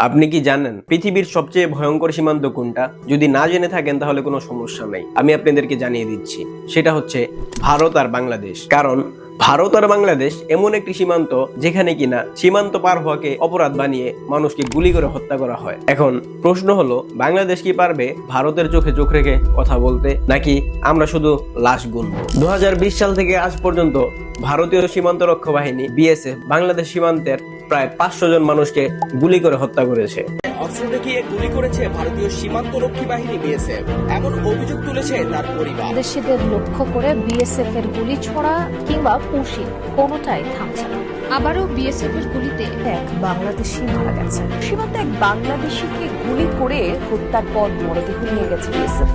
আপনি কি জানেন পৃথিবীর সবচেয়ে ভয়ঙ্কর সীমান্ত কোনটা? যদি না জেনে থাকেন তাহলে কোনো সমস্যা নাই, আমি আপনাদেরকে জানিয়ে দিচ্ছি। সেটা হচ্ছে ভারত আর বাংলাদেশ। কারণ ভারত আর বাংলাদেশ এমন একটি সীমান্ত যেখানে কিনা সীমান্ত পার হওয়াকে অপরাধ বানিয়ে মানুষকে গুলি করে হত্যা করা হয়। এখন প্রশ্ন হলো, বাংলাদেশ কি পারবে ভারতের চোখে চোখ রেখে কথা বলতে, নাকি আমরা শুধু লাশ গুনবো? 2020 সাল থেকে আজ পর্যন্ত ভারতীয় সীমান্ত রক্ষা বাহিনী বিএসএফ বাংলাদেশ সীমান্তের প্রায় 500 জন মানুষকে গুলি করে হত্যা করেছে। অস্ত্র দেখিয়ে গুলি করেছে ভারতীয় সীমান্ত রক্ষী বাহিনী বিএসএফ, এমন অভিযোগ তুলেছে তার পরিবার। দেশিদের লক্ষ্য করে বিএসএফ এর গুলি ছোড়া কিংবা পুশি কোনোটাই থামছে না। আবারও বিএসএফ এর গুলিতে এক বাংলাদেশি মারা গেছে। সীমান্তে এক বাংলাদেশিকে গুলি করে হত্যার পর মরদেহ নিয়ে গেছে বিএসএফ।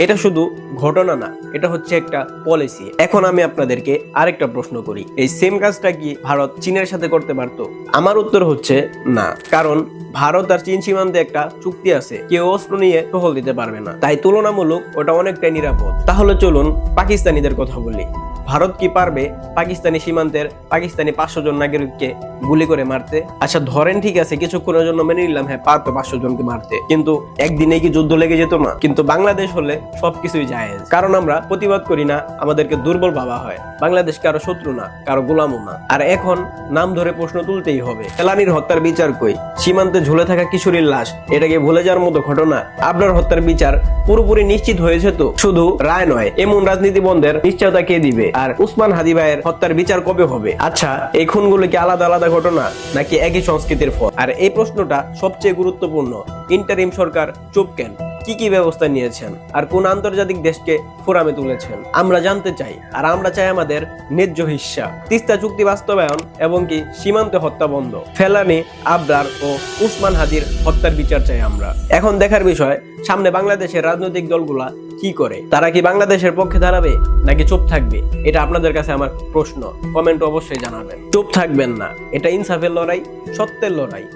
এটা শুধু ঘটনা না, এটা হচ্ছে একটা পলিসি। এখন আমি আপনাদেরকে আরেকটা প্রশ্ন করি, এই সেম কাজটা কি ভারত চীনের সাথে করতে পারতো? আমার উত্তর হচ্ছে না, কারণ ভারত আর চীন সীমান্তে একটা চুক্তি আছে, কেউ অস্ত্র নিয়ে টহল দিতে পারবে না, তাই তুলনামূলক ওটা অনেকটাই নিরাপদ। তাহলে চলুন পাকিস্তানিদের কথা বলি। ভারত কি পারবে পাকিস্তানি সীমান্তের পাকিস্তানি 500 জন নাগরিককে গুলি করে মারতে? আচ্ছা ধরেন ঠিক আছে, কিছুক্ষণের জন্য মেনে নিলাম, হ্যাঁ পারতো 500 জনকে মারতে, কিন্তু একদিনে কি যুদ্ধ লেগে যেত না? কিন্তু বাংলাদেশ হলে সবকিছুই জায়েজ, কারণ আমরা প্রতিবাদ করি না, আমাদেরকে দুর্বল ভাবা হয়। বাংলাদেশ কারো শত্রু না, কারো গোলামও না। আর এখন নাম ধরে প্রশ্ন তুলতেই হবে, ফেলানীর হত্যার বিচার কই? সীমান্তে ঝুলে থাকা কিশোরীর লাশ, এটাকে ভুলে যাওয়ার মতো ঘটনা? আবরার হত্যার বিচার পুরোপুরি নিশ্চিত হয়েছে তো? শুধু রায় নয়, এমন রাজনীতি বন্ধের নিশ্চয়তা কে দিবে? আর উসমান হাদি ভাইয়ের হত্যার বিচার কবে হবে? আচ্ছা, এই খুনগুলো কি আলাদা আলাদা ঘটনা, নাকি একই সংস্কৃতির ফল? আর এই প্রশ্নটা সবচেয়ে গুরুত্বপূর্ণ, ইন্টারিম সরকার চুপ কেন? কি ব্যবস্থা নিয়েছেন আর কোন আন্তর্জাতিক দেশকে ফোরামে তুলেছেন? আমরা জানতে চাই, আর আমরা চাই আমাদের ন্যায্য হিস্সা। তিস্তা চুক্তি বাস্তবায়ন এবং কি সীমান্তে হত্যা বন্ধ। ফেলানী, আবরার ও উসমান হাদির হত্যার বিচার চাই আমরা। এখন দেখার বিষয়, সামনে বাংলাদেশের রাজনৈতিক দলগুলা কি করে। তারা কি বাংলাদেশের পক্ষে দাঁড়াবে নাকি চুপ থাকবে? এটা আপনাদের কাছে আমার প্রশ্ন, কমেন্ট অবশ্যই জানাবেন। চুপ থাকবেন না, এটা ইনসাফের লড়াই, সত্যের লড়াই।